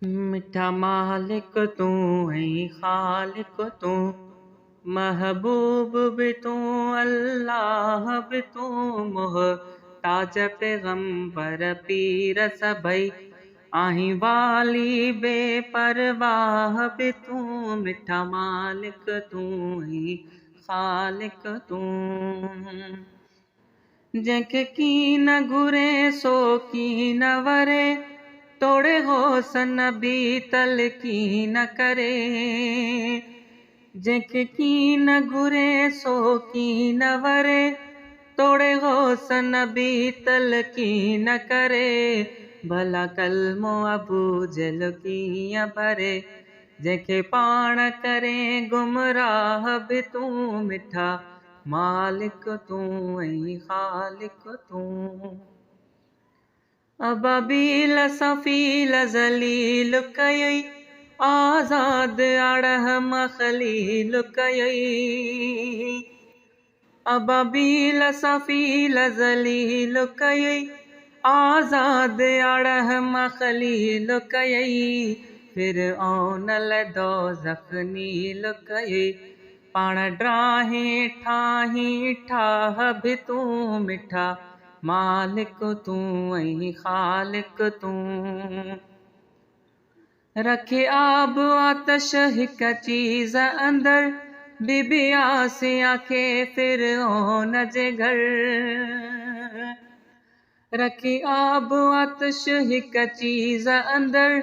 मिठा मालिक तू है, खालिक तू, महबूब भी तू, अल्लाह भी तू, मोहताज पैगंबर पीर सभई, आही वाली बेपरवाह भी तू, मिठा मालिक तू है, खालिक तू। जंहिंखे की न घुरे सो की न वरे, तोड़े होसन भी तल की न करे। जंहिंखे की न घुरे सो की न वरे, तोड़े होसन भी तल की न करे। भला कलमो अबू जल कीअं भरे, जंहिंखे पाण करे गुमराह भी तू, मिठा मालिक तू ऐं खालिक तू। अबाबील सफ़ील ज़लील कयई, आज़ाद अड़ह मख़लील कयई। अबाबील सफ़ील ज़लील कयई, आज़ाद अड़ह मख़लील कयई। फिरऔन दोज़ख नील कयई, पाण ड्राहीं ठाहीं ठाह भी तू, मिठा मालिक तू ऐं खालिक तू। रखे आब आतश हिक चीज़ अंदर, बीबी आसिया खे फिरऔन जे घर। रखी आब आतश हिक चीज़ अंदर,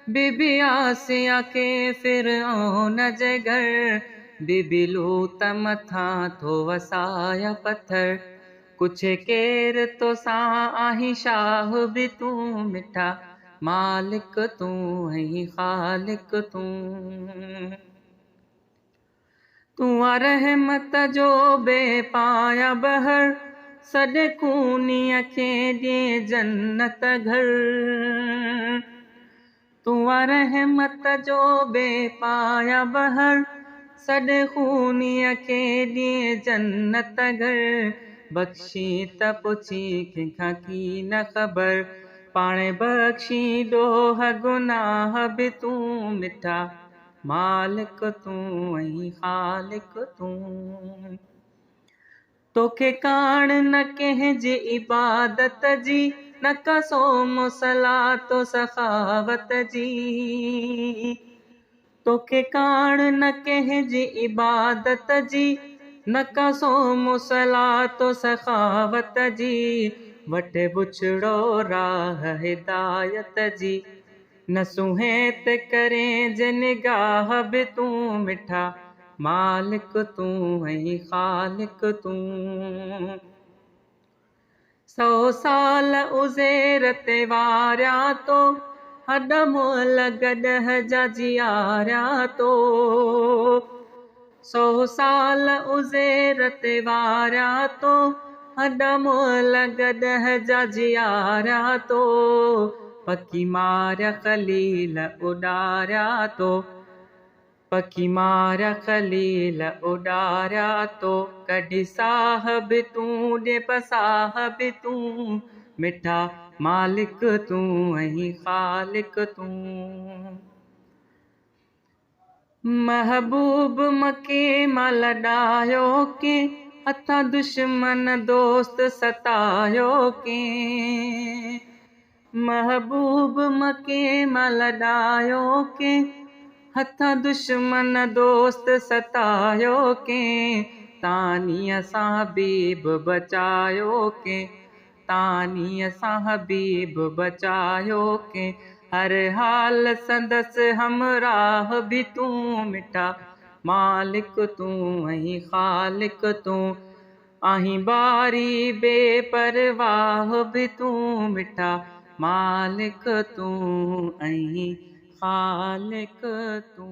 बीबी आसिया खे फिरऔन जे घर। बीबी लूत मथां थो वसाया पत्थर, कुछे केर तोसां आहीं शाह भी तू, मिठा मालिक तू ऐं खालिक तू। तू आ रहमत जो बेपाया बहर, सॼे खूनीअ खे ॾिए जन्नत घर। तू आ रहमत जो बेपाया बहर, सॼे खूनीअ खे ॾिए जन्नत घर। बख़्शी त पुछी कंहिंखां की न ख़बर, पाणे बख़्शी ॾोह गुनाह भी तू, मिठा मालिक तू ऐं खालिक तू। तोखे काण न कंहिंजी इबादत जी, न कसो मुसलातो सखावत जी। तोखे काण न कंहिंजी इबादत जी, न कसो मुसलातो सखावत जी। वठे बुछड़ो राह हिदायत जी, न सुहे ते करे जे निगाह भी तू, मिठा मालिक तू ऐं खालिक तू। 100 साल उज़ेर ते वारिया तो, हॾ मुअल गॾह जा जियारिया तो। 100 साल उज़ेर ते वारिया तो, हॾ मुअल गॾह जा जियारिया तो। पकी मार ख़लील उॾारिया तो, पकी मार ख़लील उॾारिया तो। कढी साह भी तू ॾे पसाह भी तू, मिठा मालिक तू ऐं खालिक तू। महबूब मके मां लॾायो के, हथां दुश्मन दोस्त सतायो के। महबूब मके मां लॾायो के, हथां दुश्मन दोस्त सतायो के। तानीअ सां हबीब बचायो के, तानीअ सां हबीब बचायो के। हर हाल संदसि हमराह भी तू, मिठा मालिक तू ऐं खालिक तू। आहीं बारी बेपरवाह भी तू, मिठा मालिक तू ऐं खालिक तू।